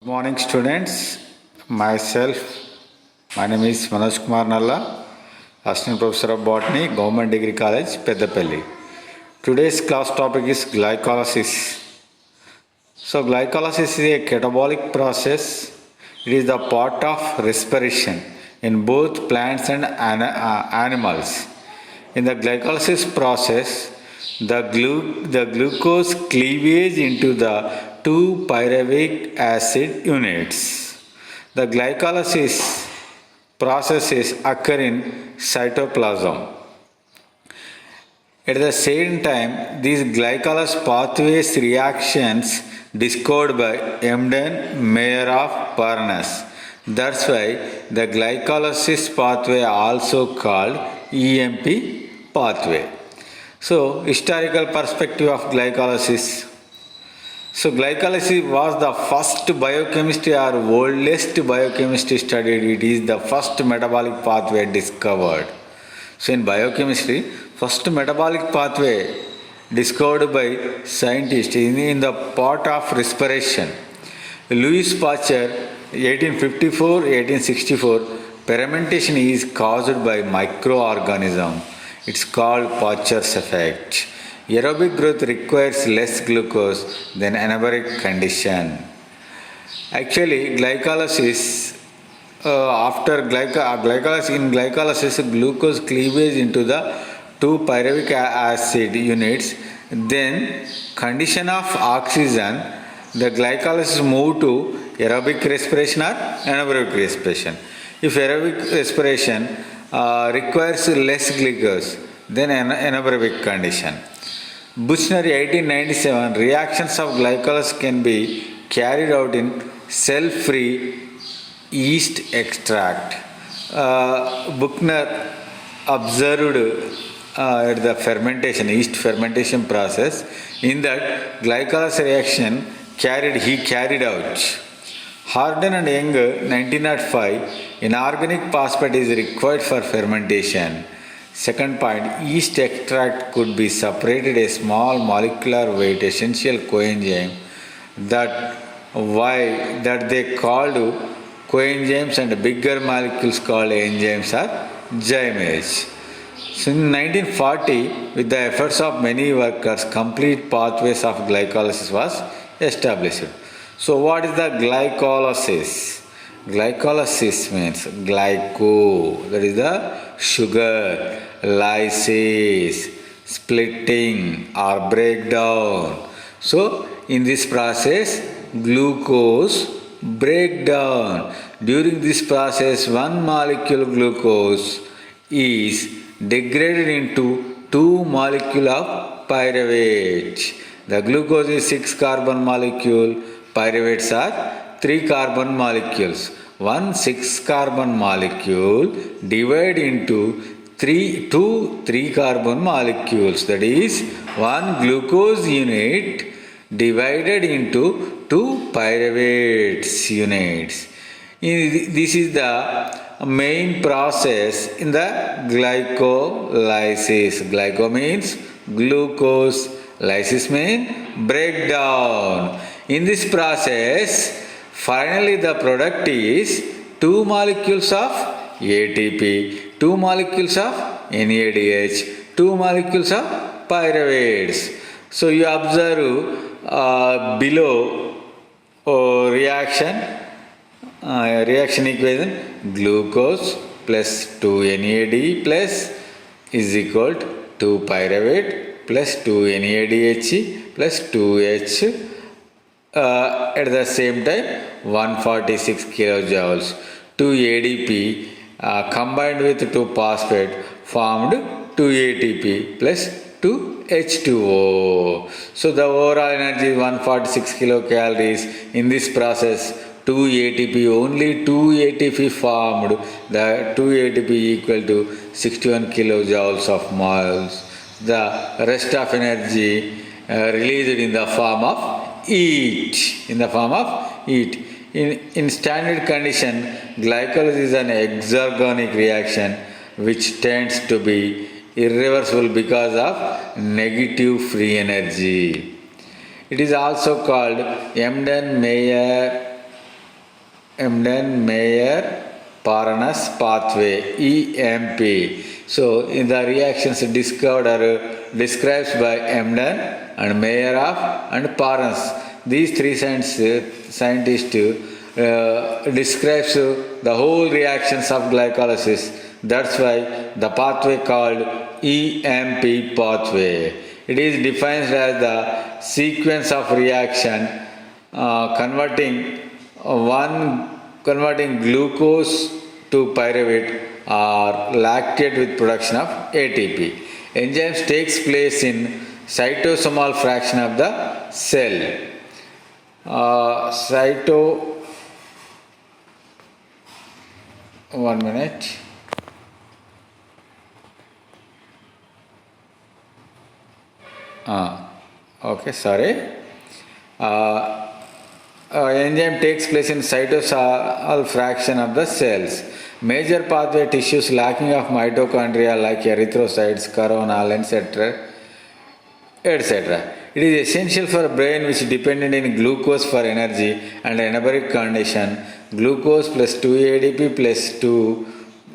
Morning, students. My name is Manoj Kumar Nalla, Assistant Professor of Botany, Government Degree College, Peddapalli. Today's class topic is glycolysis. So, glycolysis is a catabolic process. It is the part of respiration in both plants and animals. In the glycolysis process, the glucose cleavage into the 2 pyruvic acid units. The glycolysis processes occur in cytoplasm. At the same time, these glycolysis pathways reactions discovered by Emden Mayer of Parnas. That's why the glycolysis pathway also called EMP pathway. So, historical perspective of glycolysis. So, glycolysis was the first biochemistry or oldest biochemistry studied. It is the first metabolic pathway discovered. So, in biochemistry, first metabolic pathway discovered by scientists in the part of respiration. Louis Pasteur, 1854-1864, fermentation is caused by microorganism. It's called Pasteur's effect. Aerobic growth requires less glucose than anaerobic condition. Actually, glycolysis, glycolysis, glucose cleavage into the 2 pyruvic acid units, then condition of oxygen, the glycolysis move to aerobic respiration or anaerobic respiration. If aerobic respiration requires less glucose, then anaerobic condition. Buchner 1897, reactions of glycolysis can be carried out in cell-free yeast extract. Buchner observed the yeast fermentation process. In that, glycolysis reaction he carried out. Harden and Young, 1905, inorganic phosphate is required for fermentation. Second point, yeast extract could be separated a small molecular weight essential coenzyme that they called coenzymes and bigger molecules called enzymes are zymes. So in 1940, with the efforts of many workers, complete pathways of glycolysis was established. So what is the glycolysis? Glycolysis means glyco, that is the sugar, lysis, splitting or breakdown. So in this process, glucose breakdown. During this process, one molecule glucose is degraded into 2 molecules of pyruvate. The glucose is 6 carbon molecule, pyruvates are 3 carbon molecules. One 6 carbon molecule divided into 2 3 carbon molecules. That is, one glucose unit divided into 2 pyruvates units. This is the main process in the glycolysis. Glyco means glucose, lysis means breakdown. In this process, finally the product is 2 molecules of ATP, 2 molecules of NADH, 2 molecules of pyruvates. So you observe below reaction equation, glucose plus 2 NAD plus is equal to 2 pyruvate plus 2 NADH plus 2H. At the same time 146 kilojoules. 2 ADP combined with 2 phosphate formed 2 ATP plus 2 H2O. So the overall energy is 146 kilocalories. In this process, 2 ATP, only 2 ATP formed. The 2 ATP equal to 61 kilojoules of moles. The rest of energy released in the form of heat. In standard condition, glycolysis is an exergonic reaction which tends to be irreversible because of negative free energy. It is also called Emden Mayer Embden-Meyer-Paranas pathway (EMP). So in the reactions discovered or described by Embden and Meyer and Paranas. These three scientists describes the whole reactions of glycolysis. That's why the pathway called EMP pathway. It is defined as the sequence of reaction converting glucose to pyruvate or lactate with production of ATP. Enzymes takes place in cytosomal fraction of the cell. One minute. Okay, sorry. Enzyme takes place in cytosol fraction of the cells. Major pathway tissues lacking of mitochondria like erythrocytes, coronal, etc. It is essential for brain which dependent in glucose for energy and anabolic condition. Glucose plus 2 ADP plus 2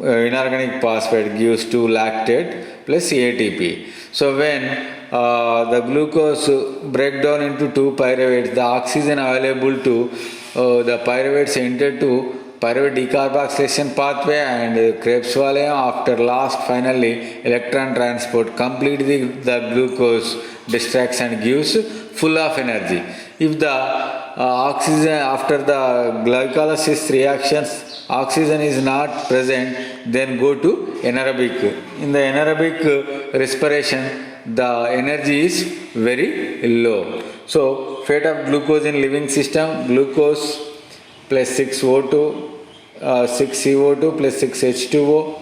inorganic phosphate gives 2 lactate plus ATP. So when the glucose break down into 2 pyruvates, the oxygen available to the pyruvates enter to pyruvate decarboxylation pathway and Krebs valium. After last finally electron transport complete the glucose distracts and gives full of energy. If the oxygen after the glycolysis reactions oxygen is not present, then go to anaerobic. In the anaerobic respiration the energy is very low. So fate of glucose in living system: glucose plus 6O2, 6CO2 plus 6H2O,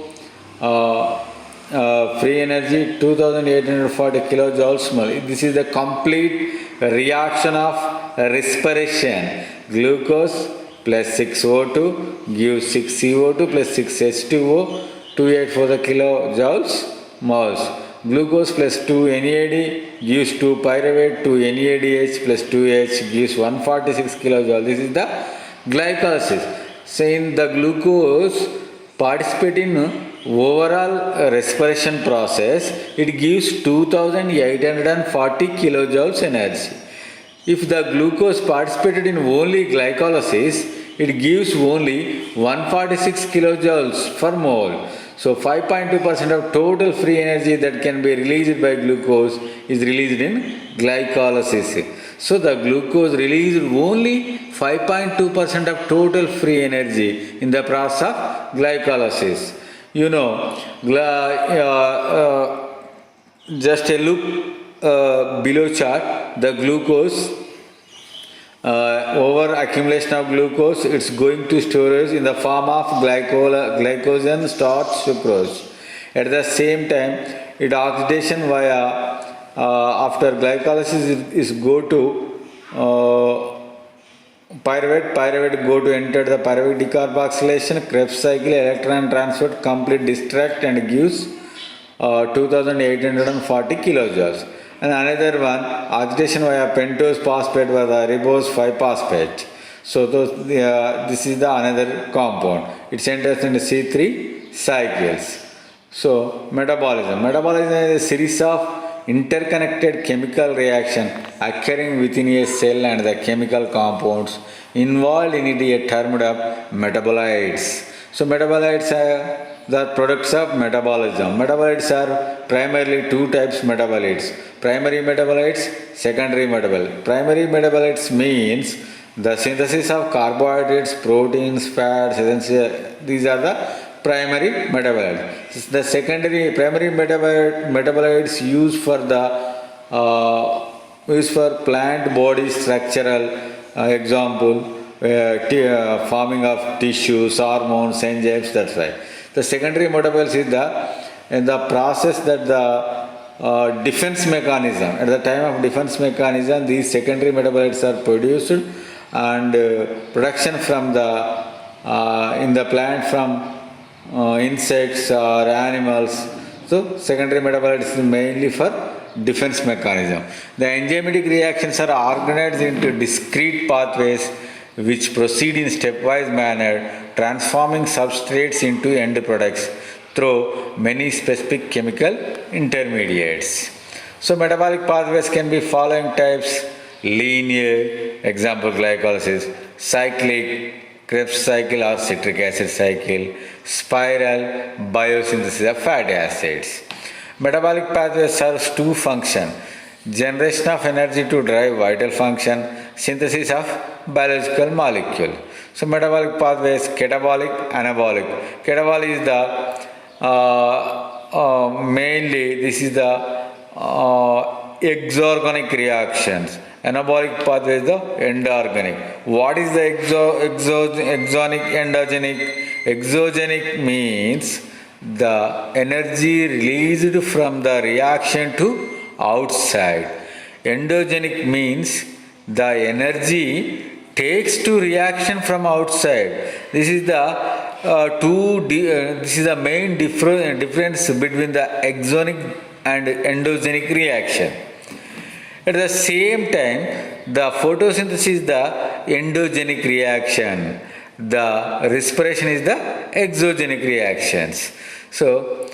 free energy 2840 kilojoules mole. This is the complete reaction of respiration. Glucose plus 6O2 gives 6CO2 plus 6H2O, 284 kilojoules moles. Glucose plus 2 NAD gives 2 pyruvate, 2 NADH plus 2H gives 146 kilojoules. This is the glycolysis. So in the glucose participate in overall respiration process, it gives 2840 kilojoules energy. If the glucose participated in only glycolysis, it gives only 146 kilojoules per mole. So 5.2% of total free energy that can be released by glucose is released in glycolysis. So the glucose released only 5.2% of total free energy in the process of glycolysis. You know, just a look below chart, the glucose over accumulation of glucose, it's going to storage in the form of glycogen, starch, sucrose. At the same time, it oxidation via after glycolysis is go to pyruvate go to enter the pyruvate decarboxylation, Krebs cycle, electron transfer, complete distract and gives 2840 kilojoules. And another one, oxidation via pentose phosphate with the ribose 5-phosphate. So this is the another compound. It enters into C3 cycles. So metabolism. Metabolism is a series of interconnected chemical reaction occurring within a cell and the chemical compounds involved in it are termed of metabolites. So metabolites are the products of metabolism. Metabolites are primarily two types of metabolites: primary metabolites, secondary metabolites. Primary metabolites means the synthesis of carbohydrates, proteins, fats, essential. These are the primary metabolites. The secondary primary metabolites used for plant body structural example, forming of tissues, hormones, enzymes. That's right. The secondary metabolites is the process that the defense mechanism. At the time of defense mechanism, these secondary metabolites are produced, and production from the in the plant from insects or animals. So secondary metabolites is mainly for defense mechanism. The enzymatic reactions are organized into discrete pathways which proceed in stepwise manner, transforming substrates into end products through many specific chemical intermediates. So metabolic pathways can be following types: linear, example glycolysis; cyclic, Krebs cycle or citric acid cycle; spiral, biosynthesis of fatty acids. Metabolic pathway serves two functions: generation of energy to drive vital function, synthesis of biological molecule. So metabolic pathways: catabolic, anabolic. Catabolic is the mainly this is the exorganic reactions. Anabolic pathway is the endorganic. What is the exogenic, endogenic? Exogenic means the energy released from the reaction to outside. Endogenic means the energy takes to reaction from outside. This is the main difference between the exonic and endogenic reaction. At the same time, the photosynthesis is the endogenic reaction. The respiration is the exogenic reactions. So,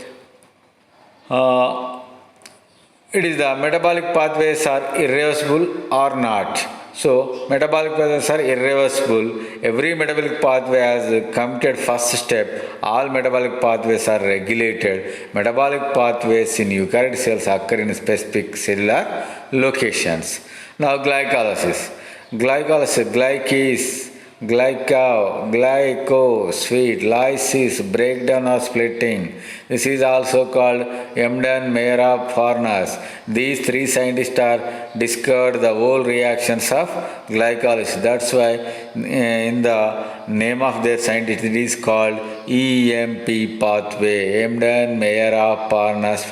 it is the metabolic pathways are irreversible or not. So, metabolic pathways are irreversible. Every metabolic pathway has a committed first step. All metabolic pathways are regulated. Metabolic pathways in eukaryotic cells occur in specific cellular locations. Now, glycolysis. Glycolysis, glycase, glyco, sweet, lysis, breakdown or splitting. This is also called Embden-Meyerhoff-Farnas. These three scientists are discovered the whole reactions of glycolysis. That's why in the name of their scientist it is called EMP pathway, Embden-Meyerhoff-Farnas.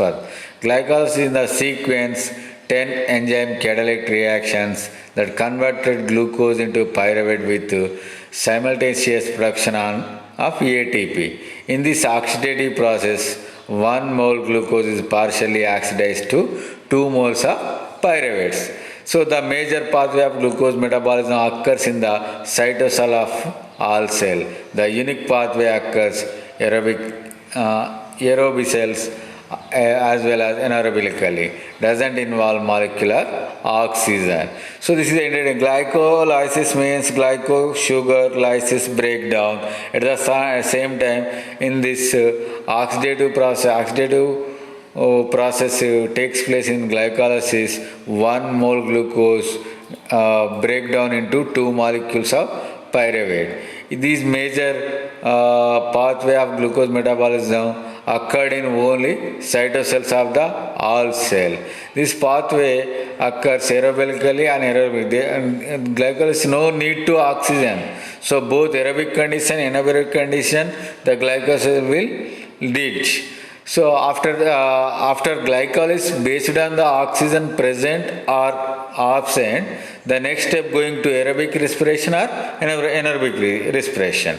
Glycolysis is the sequence 10 enzyme catalytic reactions that converted glucose into pyruvate with simultaneous production of ATP. In this oxidative process, 1 mole glucose is partially oxidized to 2 moles of pyruvates. So the major pathway of glucose metabolism occurs in the cytosol of all cell. The unique pathway occurs aerobic cells as well as anaerobically, doesn't involve molecular oxygen. So this is the glycolysis means glyco sugar lysis breakdown. At the same time, in this oxidative process takes place in glycolysis, 1 mole glucose breakdown into 2 molecules of pyruvate. These major pathway of glucose metabolism occurred in only cytocells of the all cell. This pathway occurs aerobically and anaerobically. Glycolysis no need to oxygen. So both aerobic condition and anaerobic condition, the glycolysis will ditch. So after glycolysis, based on the oxygen present or absent, the next step going to aerobic respiration or anaerobic respiration.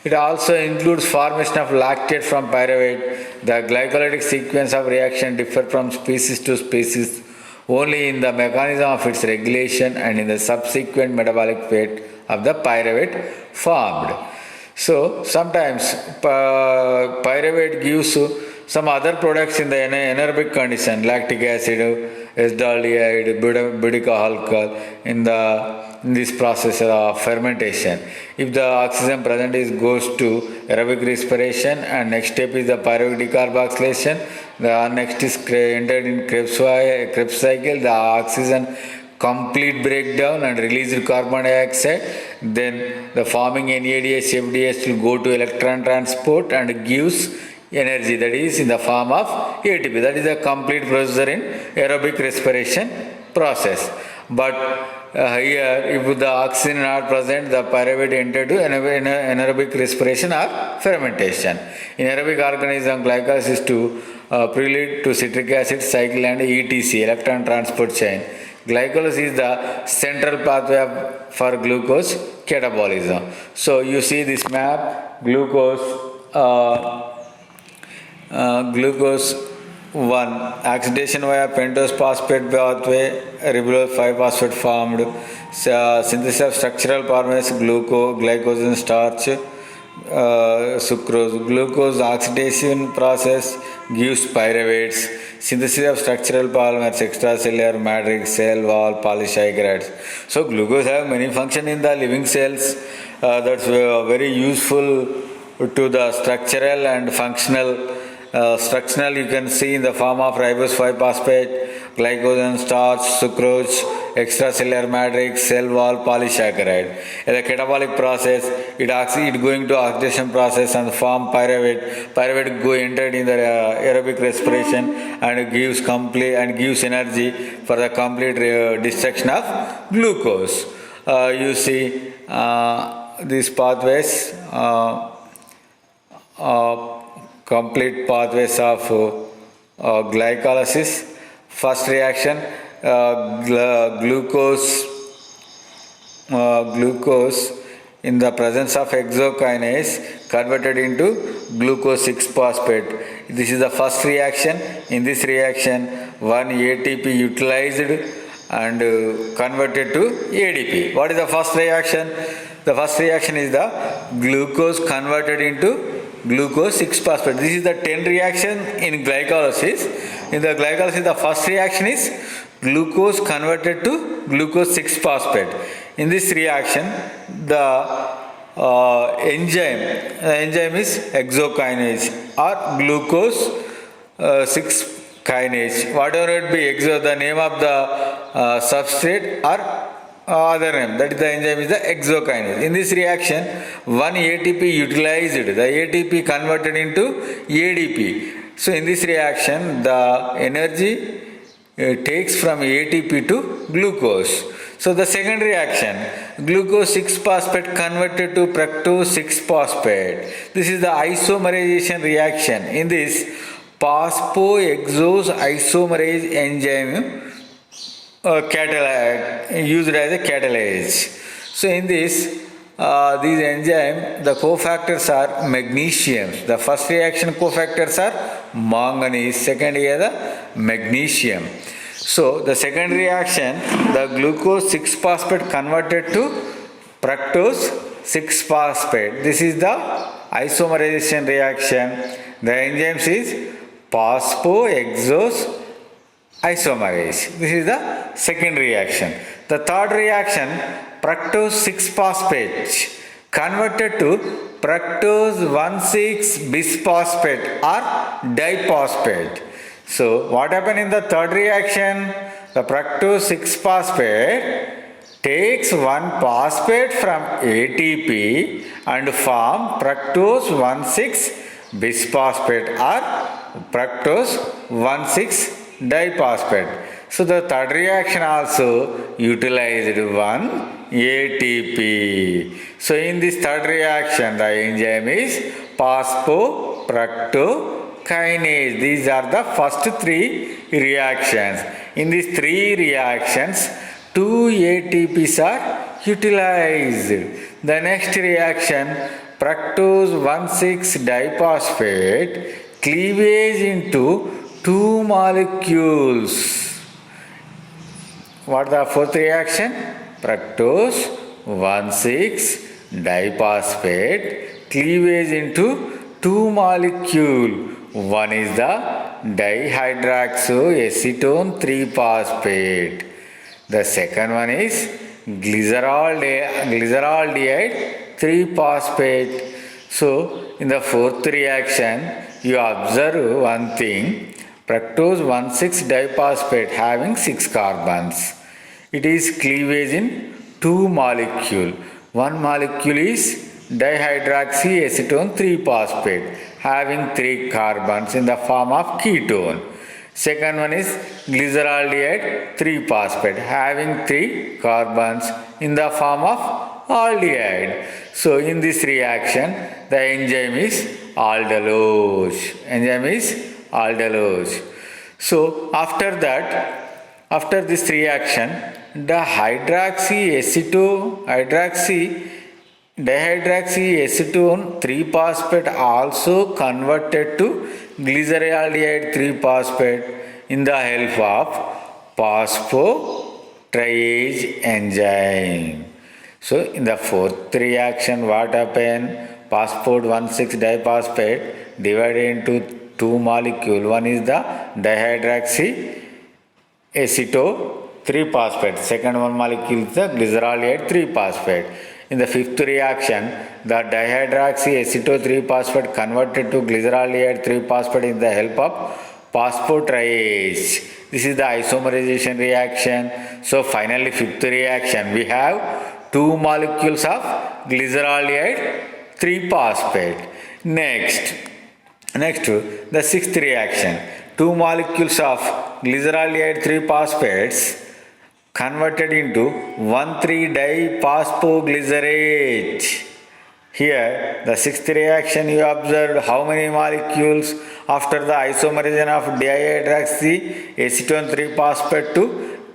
It also includes formation of lactate from pyruvate. The glycolytic sequence of reaction differ from species to species only in the mechanism of its regulation and in the subsequent metabolic fate of the pyruvate formed. So sometimes pyruvate gives some other products in the anaerobic condition, lactic acid, estaldehyde, butyric alcohol in this process of fermentation. If the oxygen present goes to aerobic respiration, and next step is the pyruvate decarboxylation. The next is entered in Krebs cycle. The oxygen complete breakdown and released carbon dioxide. Then the forming NADH, FDH will go to electron transport and gives energy, that is in the form of ATP. That is a complete procedure in aerobic respiration process. But here, if the oxygen is not present, the pyruvate enter to anaerobic respiration or fermentation. In aerobic organism, glycolysis to prelude to citric acid cycle and ETC, electron transport chain. Glycolysis is the central pathway for glucose catabolism. So you see this map, glucose one oxidation via pentose phosphate pathway, ribulose 5-phosphate formed, synthesis of structural polymers, glycogen starch, sucrose. Glucose oxidation process gives pyruvates. Synthesis of structural polymers, extracellular matrix, cell wall, polysaccharides. So glucose have many functions in the living cells. That's very useful to the structural and functional. Structural you can see in the form of ribose 5-phosphate, glycogen starch, sucrose, extracellular matrix, cell wall, polysaccharide. In the catabolic process, it going to oxidation process and form pyruvate. Pyruvate go entered in the aerobic respiration and gives energy for the complete destruction of glucose. You see these pathways. Complete pathways of glycolysis. First reaction, glucose in the presence of hexokinase converted into glucose 6-phosphate. This is the first reaction. In this reaction, 1 ATP utilized and converted to ADP. What is the first reaction? The first reaction is the glucose converted into glucose 6-phosphate. This is the 10 reaction in glycolysis. In the glycolysis, the first reaction is glucose converted to glucose 6-phosphate. In this reaction, the enzyme is hexokinase or glucose 6 kinase. Whatever it be, the name of the substrate or other name, that is the enzyme is the hexokinase. In this reaction, 1 ATP utilized, the ATP converted into ADP. So in this reaction, the energy takes from ATP to glucose. So the second reaction, glucose 6-phosphate converted to fructose 6-phosphate. This is the isomerization reaction. In this, phosphoexose isomerase enzyme used as a catalase. So in this, these enzymes, the cofactors are magnesium. The first reaction cofactors are manganese. Second is the magnesium. So the second reaction, the glucose 6-phosphate converted to fructose 6-phosphate. This is the isomerization reaction. The enzymes is phosphoexose isomerase. This is the second reaction. The third reaction, fructose 6-phosphate converted to fructose 1,6-bisphosphate or diphosphate. So what happened in the third reaction? The fructose 6-phosphate takes one phosphate from ATP and form fructose 1,6-bisphosphate or fructose 1,6-diphosphate. So the third reaction also utilized 1 ATP. So in this third reaction, the enzyme is phosphofructokinase. These are the first 3 reactions. In these 3 reactions, 2 ATPs are utilized. The next reaction, fructose 1,6-diphosphate, cleavage into 2 molecules. What the fourth reaction? Fructose 1,6-diphosphate, cleavage into 2 molecules. One is the dihydroxyacetone 3-phosphate. The second one is glyceraldehyde 3-phosphate. So in the fourth reaction, you observe one thing. Fructose 1,6-diphosphate having 6 carbons. It is cleavage in 2 molecules. One molecule is dihydroxyacetone 3-phosphate having 3 carbons in the form of ketone. Second one is glyceraldehyde 3-phosphate having 3 carbons in the form of aldehyde. So in this reaction, the enzyme is aldolase. So after this reaction, the hydroxy dihydroxyacetone 3-phosphate also converted to glyceraldehyde 3-phosphate in the help of phosphotriase enzyme. So in the fourth reaction, what happened? Phosphate 1,6-diphosphate divided into two molecules. One is the dihydroxyacetone 3-phosphate. Second one molecule is the glyceraldehyde 3-phosphate. In the fifth reaction, the dihydroxyacetone 3-phosphate converted to glyceraldehyde 3-phosphate in the help of phosphotriase. This is the isomerization reaction. So finally, fifth reaction, we have two molecules of glyceraldehyde 3-phosphate. Next, the sixth reaction, two molecules of glyceraldehyde 3-phosphates converted into 1,3-diphosphoglycerate. Here, the sixth reaction, you observed how many molecules after the isomerization of dihydroxyacetone 3-phosphate to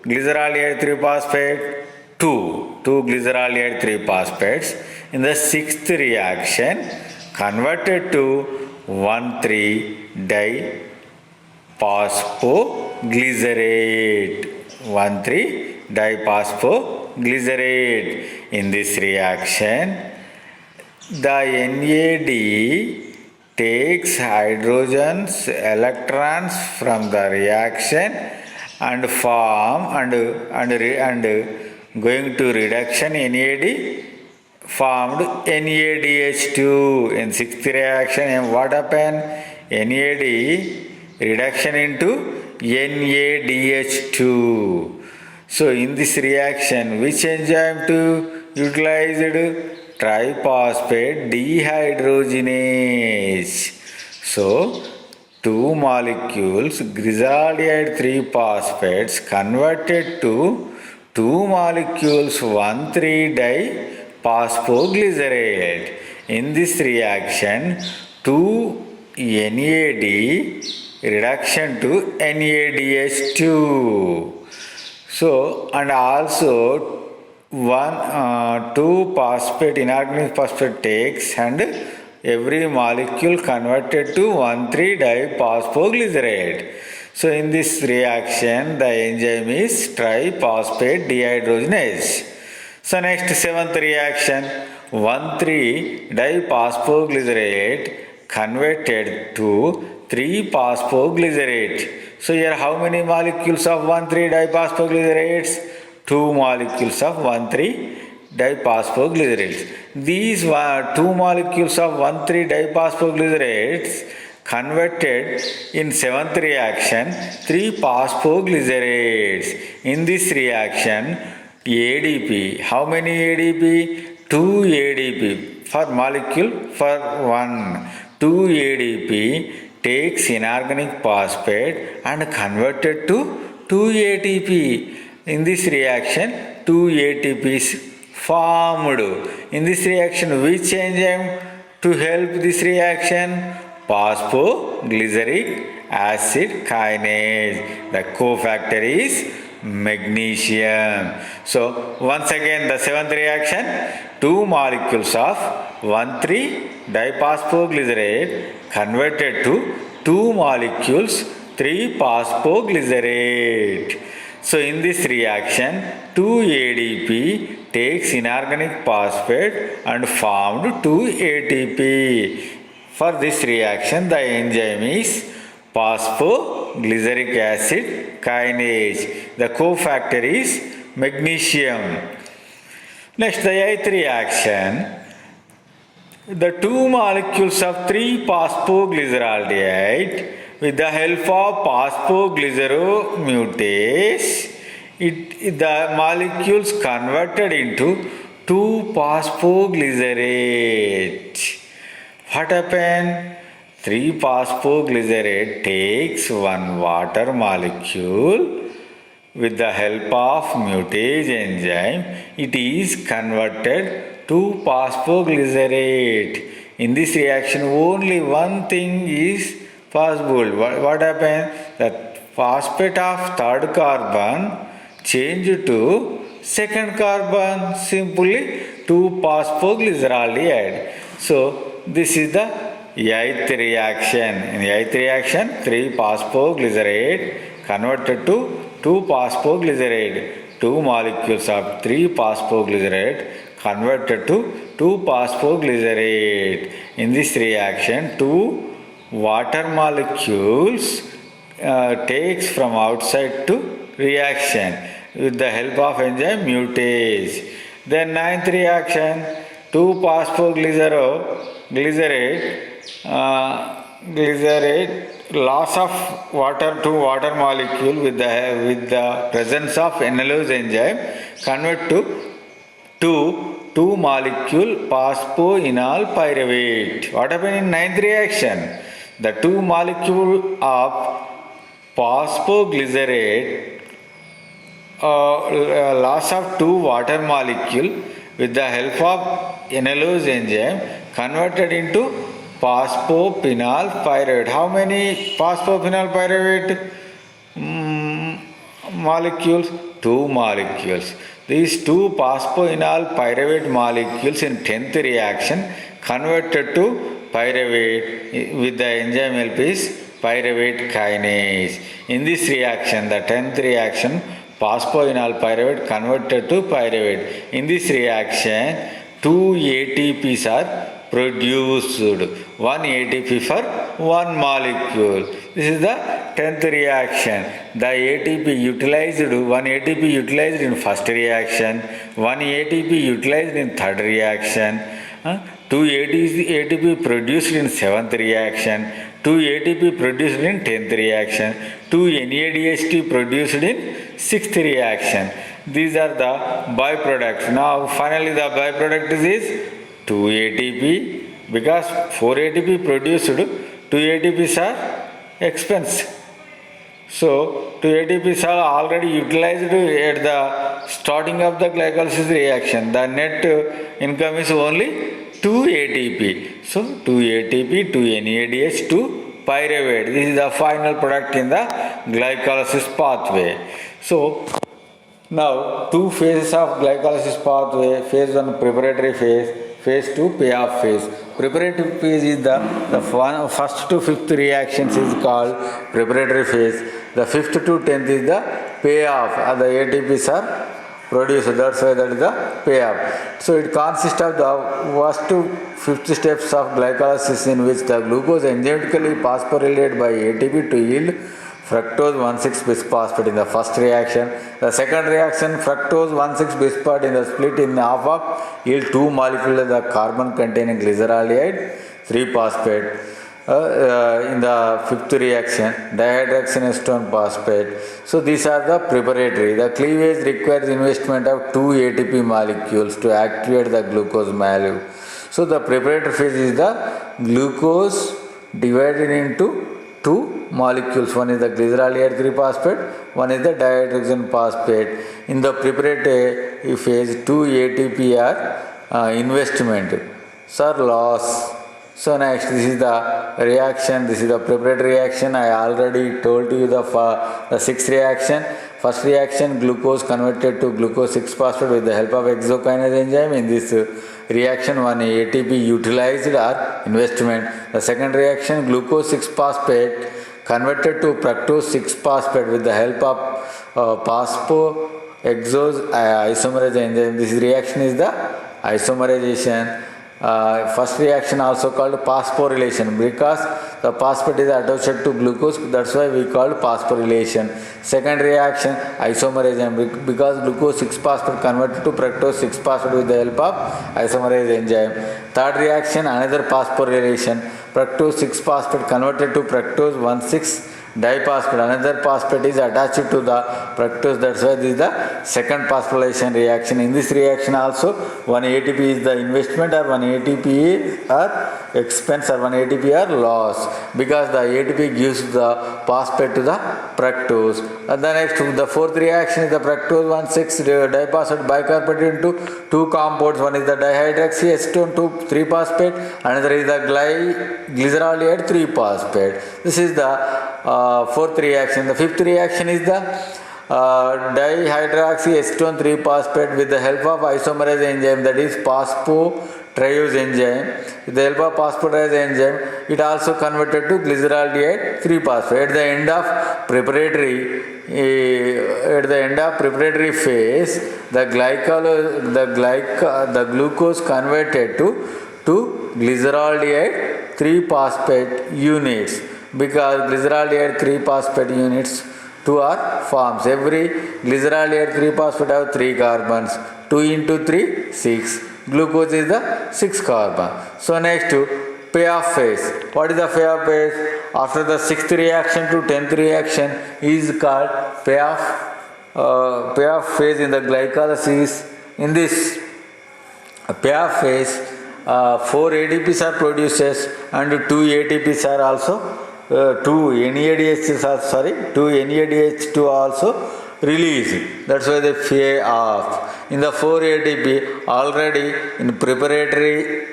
glyceraldehyde 3-phosphate? Two glyceraldehyde 3-phosphates. In the sixth reaction, converted to 1,3-diphosphoglycerate. 1,3-diphosphoglycerate. In this reaction, the NAD takes hydrogens electrons from the reaction and form and going to reduction NAD formed NADH2. In sixth reaction, what happened? NAD reduction into NADH2. So in this reaction, which enzyme to utilized? Triphosphate dehydrogenase. So two molecules glyceraldehyde 3-phosphates converted to two molecules 1,3-diphosphoglycerate. In this reaction, 2 NAD reduction to NADH2. So and also 2-phosphate inorganic phosphate takes and every molecule converted to 1,3-diphosphoglycerate. So in this reaction, the enzyme is triphosphate dehydrogenase. So next, seventh reaction, 1,3-diphosphoglycerate converted to 3-phosphoglycerate. So here how many molecules of 1,3-diphosphoglycerates? Two molecules of 1,3-diphosphoglycerates. These two molecules of 1,3-diphosphoglycerates converted in seventh reaction 3-phosphoglycerates. In this reaction, ADP, how many ADP? 2 ADP for molecule for 1. 2 ADP takes inorganic phosphate and converted to 2 ATP. In this reaction, 2 ATPs formed. In this reaction, which enzyme to help this reaction? Phosphoglyceric acid kinase. The cofactor is magnesium. So once again, the seventh reaction, two molecules of 1,3-diphosphoglycerate converted to two molecules 3-phosphoglycerate. So in this reaction, 2 ADP takes inorganic phosphate and formed 2 ATP. For this reaction, the enzyme is phosphoglyceric acid kinase. The cofactor is magnesium. Next, the eighth reaction, the two molecules of 3-phosphoglyceraldehyde with the help of phosphoglyceromutase, the molecules converted into 2-phosphoglycerate. What happened? 3-phosphoglycerate takes one water molecule. With the help of mutase enzyme, it is converted to phosphoglycerate. In this reaction, only one thing is possible. What happened? The phosphate of third carbon changed to second carbon. Simply 2-phosphoglyceraldehyde. So this is the eighth reaction. In the eighth reaction, 3-phosphoglycerate converted to 2-phosphoglycerate. Two molecules of 3-phosphoglycerate converted to 2-phosphoglycerate. In this reaction, two water molecules takes from outside to reaction with the help of enzyme mutase. Then ninth reaction, 2-phosphoglycerate loss of water to water molecule with the presence of analysis enzyme convert to 2 molecule phosphoenol pyruvate. What happened in ninth reaction? The 2 molecule of phosphoglycerate loss of 2 water molecule with the help of analysis enzyme converted into phosphophenol pyruvate. How many phosphophenol pyruvate molecules? 2 molecules. These 2 phosphoenol pyruvate molecules in 10th reaction converted to pyruvate with the enzyme help is pyruvate kinase. In this reaction, the 10th reaction, phosphoenol pyruvate converted to pyruvate. In this reaction, 2 ATPs are produced. 1 ATP for 1 molecule. This is the 10th reaction. The ATP utilized, 1 ATP utilized in first reaction, 1 ATP utilized in third reaction, 2 ATP produced in 7th reaction, 2 ATP produced in 10th reaction, 2 NADH produced in 6th reaction. These are the byproducts. Now finally the byproduct is 2 ATP, because 4 ATP produced, 2 ATPs are expensive. So 2 ATPs are already utilized at the starting of the glycolysis reaction. The net income is only 2 ATP. So 2 ATP, 2 NADH, 2 pyruvate. This is the final product in the glycolysis pathway. So now 2 phases of glycolysis pathway. Phase 1 preparatory phase, phase 2 payoff phase. Preparatory phase is the first to fifth reactions is called preparatory phase. The 5th to 10th is the payoff. The ATPs are produced. That's why that is the payoff. So it consists of the first to fifth steps of glycolysis, in which the glucose enzymatically phosphorylated by ATP to yield fructose 1,6-bisphosphate in the first reaction. The second reaction, fructose 1,6-bisphosphate in the split in half of yield 2 molecules of the carbon containing glyceraldehyde 3-phosphate. In the fifth reaction, dihydroxyacetone phosphate. So these are the preparatory. The cleavage requires investment of 2 ATP molecules to activate the glucose molecule. So the preparatory phase is the glucose divided into 2 molecules. One is the glyceraldehyde 3-phosphate, one is the dihydroxyacetone phosphate. In the preparatory phase, 2 ATP are investment. So loss. So next, this is the reaction. This is the preparatory reaction. I already told you the 6th reaction. First reaction, glucose converted to glucose 6-phosphate with the help of hexokinase enzyme. In this reaction, 1 ATP utilized or investment. The second reaction, glucose 6-phosphate converted to fructose 6-phosphate with the help of phosphoexose isomerase enzyme. This reaction is the isomerization. First reaction also called phosphorylation, because the phosphate is attached to glucose, that's why we call phosphorylation. Second reaction, isomerization, because glucose 6-phosphate converted to fructose 6-phosphate with the help of isomerase enzyme. Third reaction, another phosphorylation, fructose 6-phosphate converted to fructose 1,6-diphosphate. Another phosphate is attached to the fructose, that's why this is the second phosphorylation reaction. In this reaction also, 1 ATP is the investment, or 1 ATP are expense, or 1 ATP are loss, because the ATP gives the phosphate to the fructose. And the next, the fourth reaction is the fructose 1,6-diphosphate bicarbonate into 2 compounds. One is the dihydroxyacetone 3-phosphate, another is the glyceraldehyde 3-phosphate. This is the fourth reaction. The fifth reaction is the dihydroxy acetone 3-phosphate with the help of isomerase enzyme, that is phosphotriose enzyme. With the help of phosphotriose enzyme, it also converted to glyceraldehyde 3-phosphate. At the end of preparatory phase, the glucose converted to glyceraldehyde 3-phosphate units, because glyceraldehyde 3-phosphate units 2 are forms. Every glyceraldehyde 3-phosphate have 3 carbons. 2 into 3, 6. Glucose is the 6th carbon. So next, payoff phase. What is the payoff phase? After the 6th reaction to 10th reaction is called payoff phase in the glycolysis. In this payoff phase, 4 ADPs are produced and 2 ATPs are also 2 NADH2 also released. That's why they pay off. In the 4 ATP, already in preparatory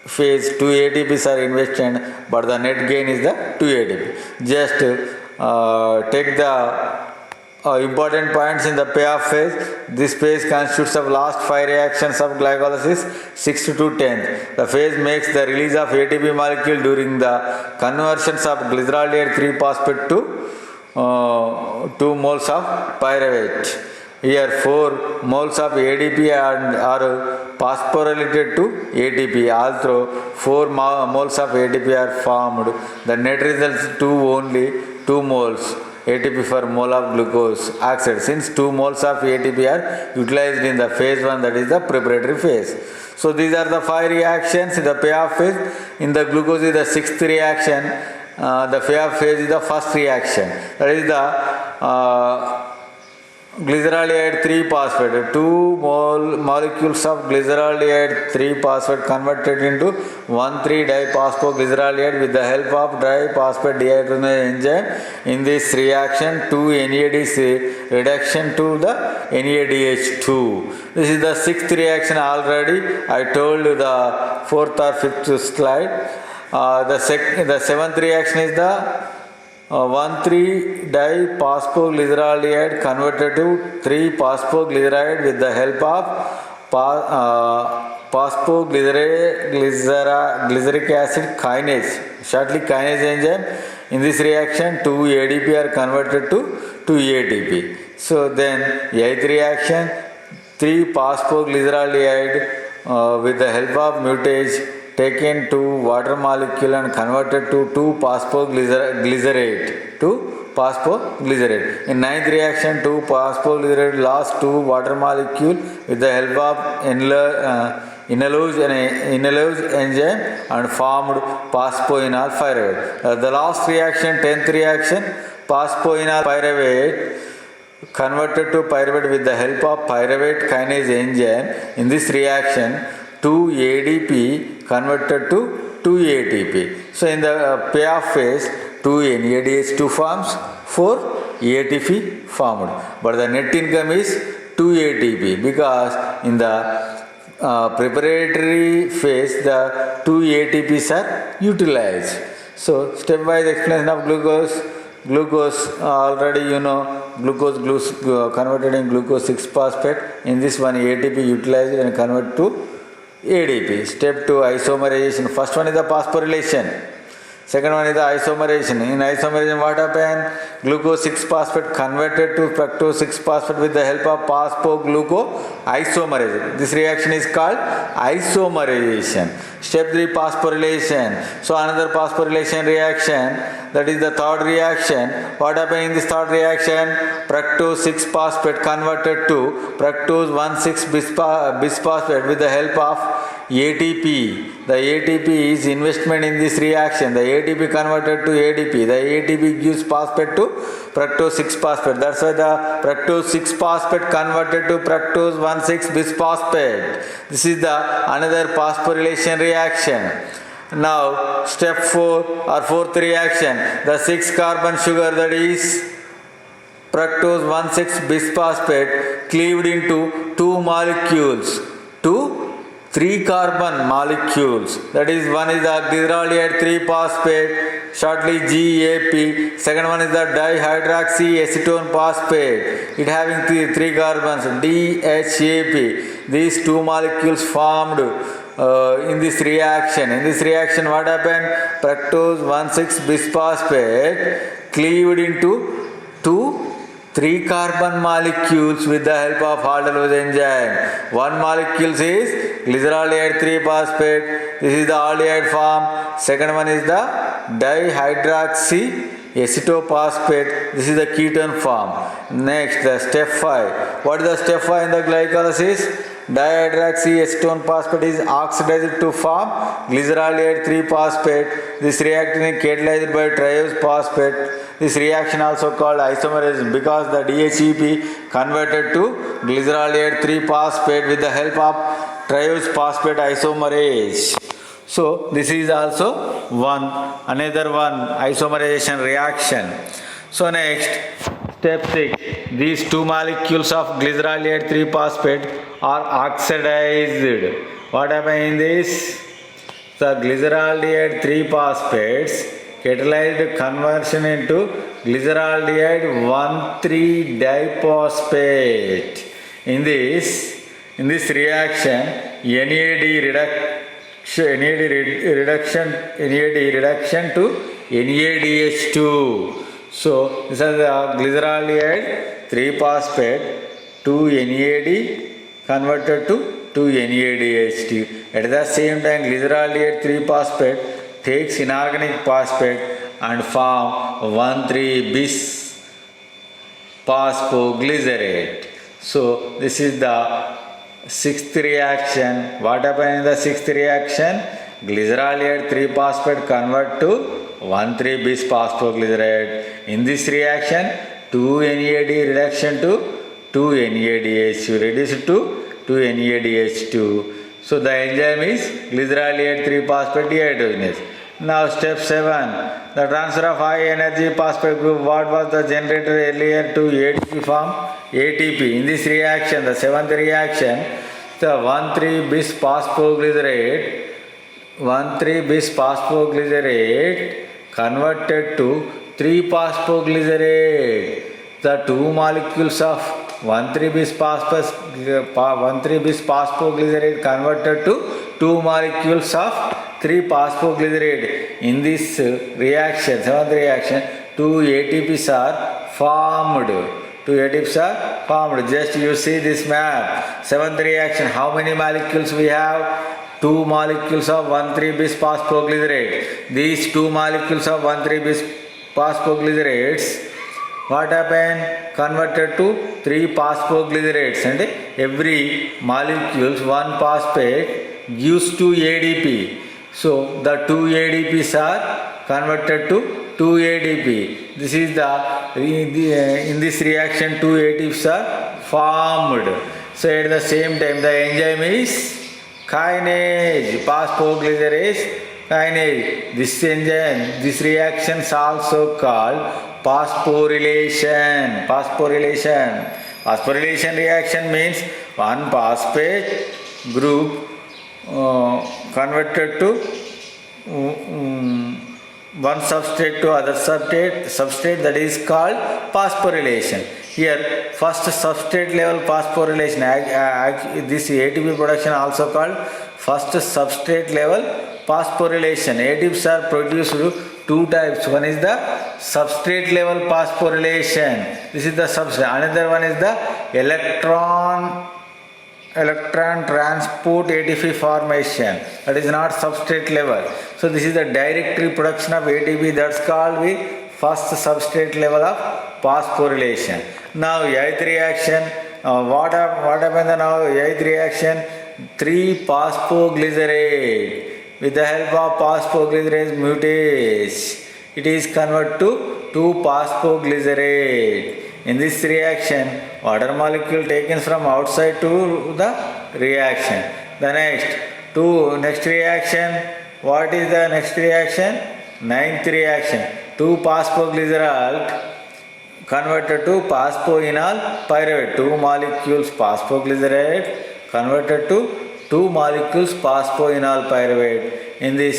phase 2 ATPs are invested, but the net gain is the 2 ATP. Just take the important points in the payoff phase. This phase constitutes of last 5 reactions of glycolysis, 6th to 10th. The phase makes the release of ATP molecule during the conversions of glyceraldehyde 3-phosphate to 2 moles of pyruvate. Here 4 moles of ADP are phosphorylated to ATP. Although 4 moles of ATP are formed, the net results to only 2 moles ATP per mole of glucose oxide, since 2 moles of ATP are utilized in the phase 1, that is the preparatory phase. So these are the 5 reactions in the payoff phase. In the glucose is the 6th reaction. The payoff phase is the first reaction. That is the glyceraldehyde 3-phosphate. 2 molecules of glyceraldehyde 3-phosphate converted into 1,3-diphosphoglyceraldehyde with the help of diphosphate dehydrogenase enzyme. In this reaction, 2 NADs reduction to the NADH2. This is the 6th reaction already. I told you the 4th or 5th slide. The 7th reaction is the 1,3-diphosphoglyceraldehyde converted to 3-phosphoglyceride with the help of phosphoglyceric acid kinase, shortly kinase enzyme. In this reaction, 2 ADP are converted to 2 ATP. So then 8th reaction, 3-phosphoglyceraldehyde with the help of mutage taken to water molecule and converted to 2-phosphoglycerate In 9th reaction, 2-phosphoglycerate lost 2 water molecule with the help of enolase enzyme and formed phosphoenol pyruvate. The last reaction, 10th reaction, phosphoenol pyruvate converted to pyruvate with the help of pyruvate kinase enzyme. In this reaction, 2 ADP converted to 2 ATP. So in the payoff phase, 2 NADH2 forms, 4 ATP formed. But the net income is 2 ATP, because in the preparatory phase, the 2 ATPs are utilized. So stepwise explanation of glucose. Glucose, already you know, glucose converted in glucose 6-phosphate. In this one, ATP utilized and converted to ADP. Step 2, isomerization. First one is the phosphorylation. Second one is the isomerization. In isomerization, what happened? Glucose 6-phosphate converted to fructose 6-phosphate with the help of phosphoglucoisomerase. This reaction is called isomerization. Step 3, phosphorylation. So another phosphorylation reaction, that is the third reaction. What happened in this third reaction? Fructose 6-phosphate converted to fructose 1,6-bisphosphate with the help of ATP. The ATP is investment in this reaction. The ATP converted to ADP. The ATP gives phosphate to fructose 6-phosphate. That's why the fructose 6-phosphate converted to fructose 1,6-bisphosphate. This is the another phosphorylation reaction. Now step 4 or 4th reaction, the 6-carbon sugar, that is fructose 1,6-bisphosphate, cleaved into 2 molecules to 3 carbon molecules. That is, one is the glyceraldehyde 3 phosphate, shortly GAP. Second one is the dihydroxyacetone phosphate. It having three carbons, DHAP. These two molecules formed in this reaction. In this reaction, what happened? Fructose 1,6 bisphosphate cleaved into 3 carbon molecules with the help of aldolase enzyme. One molecule is glyceraldehyde 3 phosphate. This is the aldehyde form. Second one is the dihydroxyacetophosphate. This is the ketone form. Next, the step 5. What is the step 5 in the glycolysis? Dihydroxyacetone phosphate is oxidized to form glyceraldehyde 3 phosphate. This reaction is catalyzed by triose phosphate. This reaction also called isomerism because the DHEP converted to glyceraldehyde 3 phosphate with the help of triose phosphate isomerase. So this is also another isomerization reaction. So next, step 6. These two molecules of glyceraldehyde 3 phosphate are oxidized. What happened in this? The glyceraldehyde 3 phosphates catalyzed conversion into glyceraldehyde 1,3 diphosphate. In this reaction, NAD reduction to NADH2. So this is the glyceraldehyde 3 phosphate to NAD converted to NADH2. At the same time, glyceraldehyde 3 phosphate takes inorganic phosphate and form 1,3 bis phosphoglycerate. So this is the sixth reaction. What happened in the sixth reaction? Glyceraldehyde 3 phosphate convert to 1,3 bis phosphoglycerate. In this reaction, 2 NAD reduction to 2 NADH2 reduced to 2 NADH2. So the enzyme is glyceraldehyde 3 phosphate dehydrogenase. Now step 7. The transfer of high energy phosphate group. What was the generator earlier to ATP form? ATP. In this reaction, the seventh reaction, the 1,3 bis phosphoglycerate converted to 3 phosphoglycerate. The two molecules of 1,3 bis phosphoglycerate converted to 2 molecules of 3 phosphoglycerate. In this reaction, seventh reaction, 2 ATPs are formed. 2 ATPs are formed. Just you see this map. Seventh reaction, how many molecules we have? 2 molecules of 1,3 bis phosphoglycerate. These 2 molecules of 1,3 bis phosphoglycerates, what happened? Converted to 3 phosphoglycerates, and every molecules 1 phosphate gives 2 ADP. So the 2 ADPs are converted to 2 ADP. This is in this reaction 2 ADPs are formed. So at the same time the enzyme is kinase, phosphoglycerase kinase. This enzyme, this reaction is also called phosphorylation. Phosphorylation reaction means one phosphate group converted to one substrate to other substrate, that is called phosphorylation. Here first substrate level phosphorylation, this ATP production also called first substrate level phosphorylation. ATPs are produced 2 types. One is the substrate level phosphorylation. This is the substrate. Another one is the electron transport ATP formation. That is not substrate level. So this is the direct reproduction of ATP. That's called the first substrate level of phosphorylation. Now eighth reaction. What happened now? Eighth reaction. 3 phosphoglycerate. With the help of phosphoglycerase mutase, it is converted to 2 phosphoglycerate. In this reaction, water molecule taken from outside to the reaction. The next reaction. What is the next reaction? Ninth reaction. 2 phosphoglycerate converted to phosphoenol pyruvate. 2 molecules phosphoglycerate converted to 2 molecules phosphoenol pyruvate in this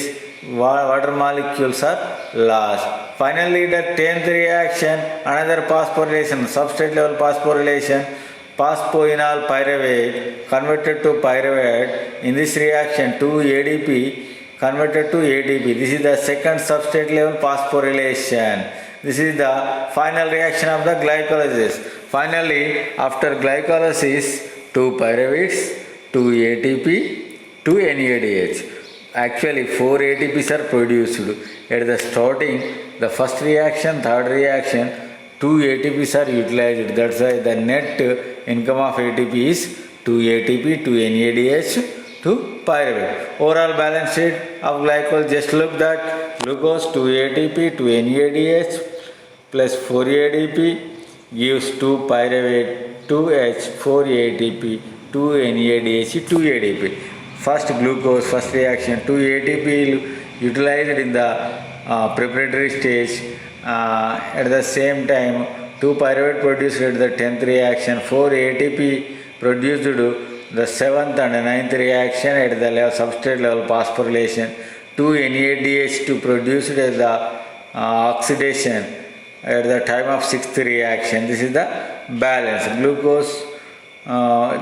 water molecules are lost. Finally, the 10th reaction, another phosphorylation, substrate level phosphorylation, phosphoenol pyruvate converted to pyruvate. In this reaction, 2 ADP converted to ATP. This is the second substrate level phosphorylation. This is the final reaction of the glycolysis. Finally, after glycolysis, 2 pyruvates, 2 ATP, 2 NADH. Actually, 4 ATPs are produced. At the starting, the first reaction, third reaction, 2 ATPs are utilized. That's why the net income of ATP is 2 ATP, 2 NADH, to pyruvate. Overall balance sheet of glycol, just look that glucose 2 ATP, 2 NADH plus 4 ADP gives 2 pyruvate, 2H, 4 ATP, 2 NADH, 2 ADP. First glucose, first reaction, 2 ATP utilized in the preparatory stage. At the same time, 2 pyruvate produced at the 10th reaction, 4 ATP produced the 7th and 9th reaction at the level, substrate level phosphorylation, 2 NADH2 produced at the oxidation at the time of 6th reaction. This is the balance. Glucose,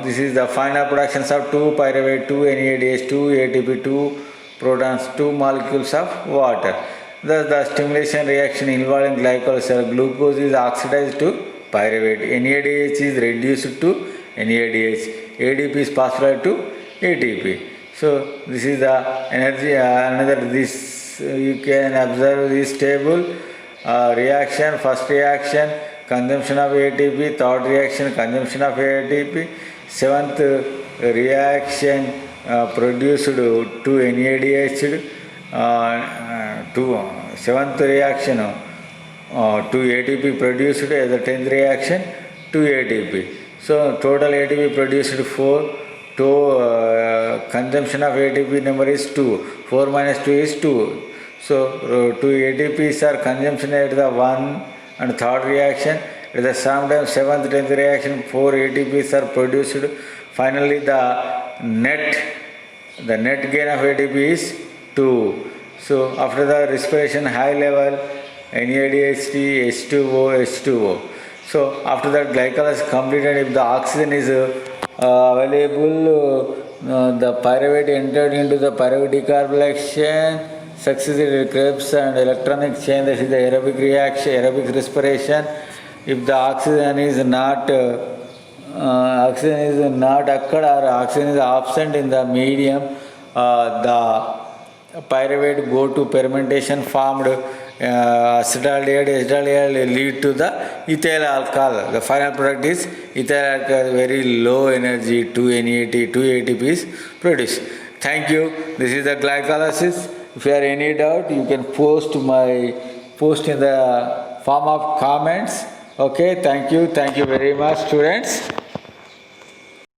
this is the final productions of 2 pyruvate, 2 NADH, 2 ATP, 2 protons, 2 molecules of water. Thus the stimulation reaction involving glycolysis, glucose is oxidized to pyruvate, NADH is reduced to NADH, ADP is phosphorylated to ATP. So this is the energy, another this you can observe this table. Reaction, first reaction, consumption of ATP, third reaction, consumption of ATP, 7th reaction produced to NADH, 7th reaction to ATP produced as the 10th reaction to ATP. So total ATP produced 4, to consumption of ATP number is 2, 4 minus 2 is 2. So 2 ATPs are consumption at the 1 and third reaction. At the same time 7th, 10th reaction 4 ATPs are produced. Finally the net gain of ATP is 2. So after the respiration high level NADH, H2O, H2O. So after that glycolysis completed, if the oxygen is available, the pyruvate entered into the pyruvate decarbylation, succeeded Krebs and electronic chain, that is the aerobic reaction, aerobic respiration. If the oxygen is not occurred or oxygen is absent in the medium, the pyruvate go to fermentation formed acetaldehyde lead to the ethyl alcohol. The final product is ethyl alcohol, very low energy, 2 NAT, 2 ATPs produced. Thank you. This is the glycolysis. If you have any doubt, you can post in the form of comments. Okay, thank you very much, students.